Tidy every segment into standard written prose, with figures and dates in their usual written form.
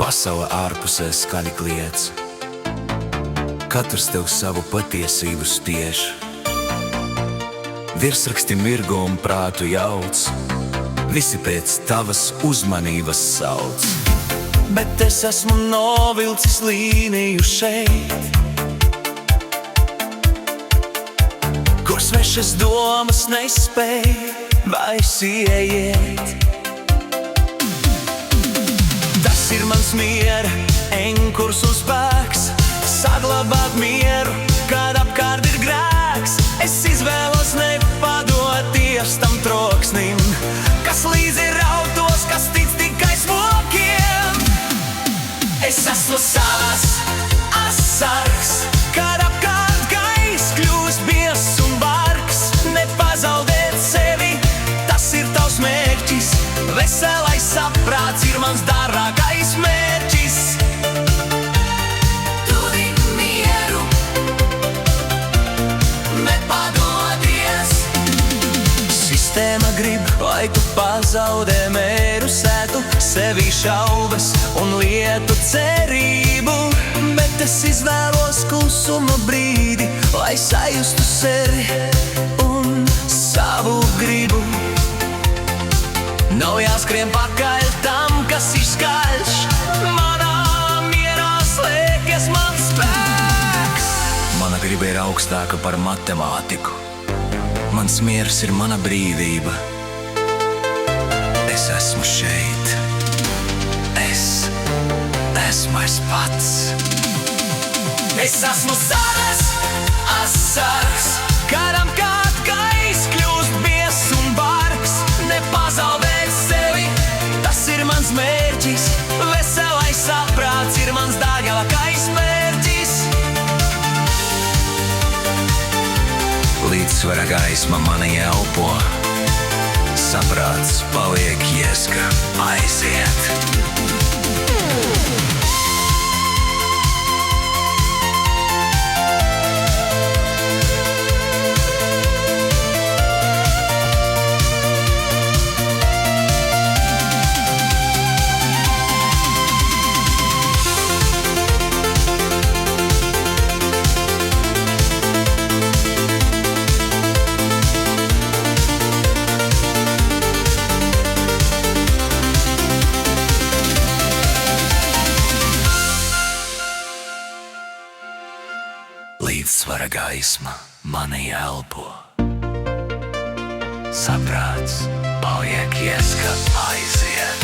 Pasaule ārpusē skaļi kliedz, katrs tev savu patiesību spiež. Virsraksti mirgo un prātu jauc, visi pēc tavas uzmanības sauc. Bet es esmu novilcis līniju šeit, kur svešas domas nespēj vairs ieiet. Tas ir mans miera, enkurs un spēks, saglabāt mieru, kad apkārt ir grēks. Es izvēlos nepadoties tam troksnim, kas līdzi rautos, kas tic tikai smokiem. Es esmu savas asargs, kad apkārt gaiss kļūst biezs un bargs. Nepazaudēt sevi, tas ir tavs mērķis, veselais saprāts ir mans dārgākais mērķis. Dodi mieru, nepadodies. Sistēma grib, lai tu pazaudē mēru, sētu sevī šaubas un lietu cerību. Bet es izvēlos klusuma brīdi, lai sajustu sevi un savu gribu. Nav jāskrien pakaļ tam, kas ir skaļš, manā mierā slēpjas mans spēks. Mana griba ir augstāka par matemātiku, mans miers ir mana brīvība. Es esmu šeit, es esmu es pats. Es esmu savas asargs, kad apkārt gaiss kļūst biezs un bargs. Nepazaudēt sevi, tas ir mans mērķis, veselais saprāts ir mans dārgākais mērķis. Līdzsvara gaisma mani elpo, saprāts paliek ieska, aiziet. Līdzsvara gaisma mani elpo, saprāts paliek ieska, aiziet.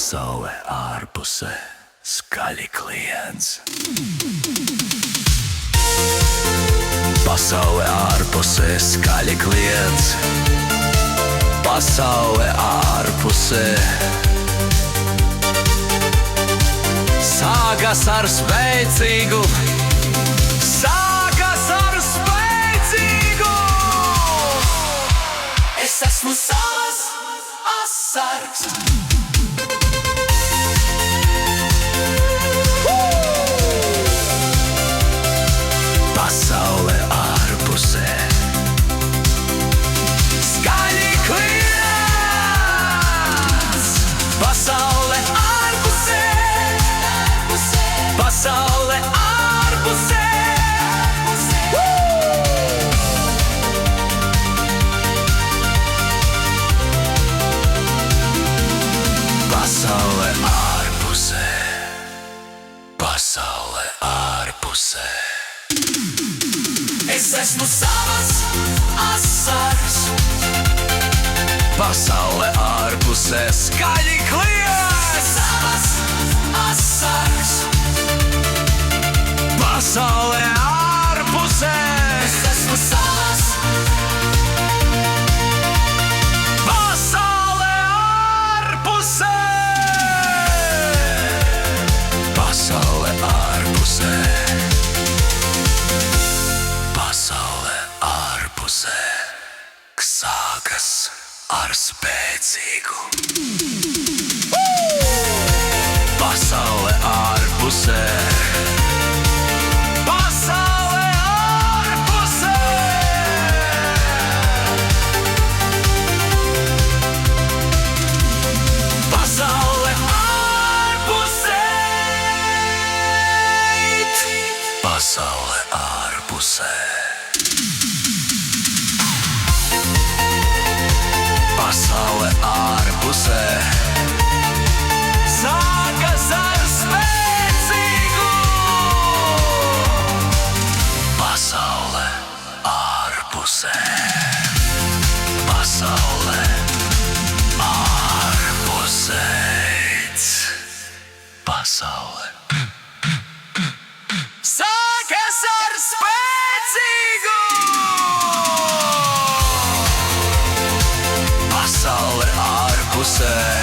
Pasaule ārpusē skaļi kliedz. Pasaule ārpusē skaļi kliedz. Pasaule ārpusē sākas ar spēcīgu. Sākas ar spēcīgu. Es esmu savas asargs. Pasaule ārpusē skaļi kliedz. Pasaule ārpusē, pasaule ārpusē. Pasaule ārpusē, pasaule ārpusē. Es esmu savas asargs. Pasaule ārpusē skaļi kliedz. Savas asargs. Pasaule ārpusē. Es esmu savas. Pasaule spēcīgu. Pasaule ārpusē. Pasaule ārpusē. Pasaule ārpusē. Pasaule ārpusē. Pasaule ārpusē. Sākas ar spēcīgu. Pasaule ārpusē. Pasaule ārpusē. Pasaule sākas ar spēcīgu. Pasaule ārpusē.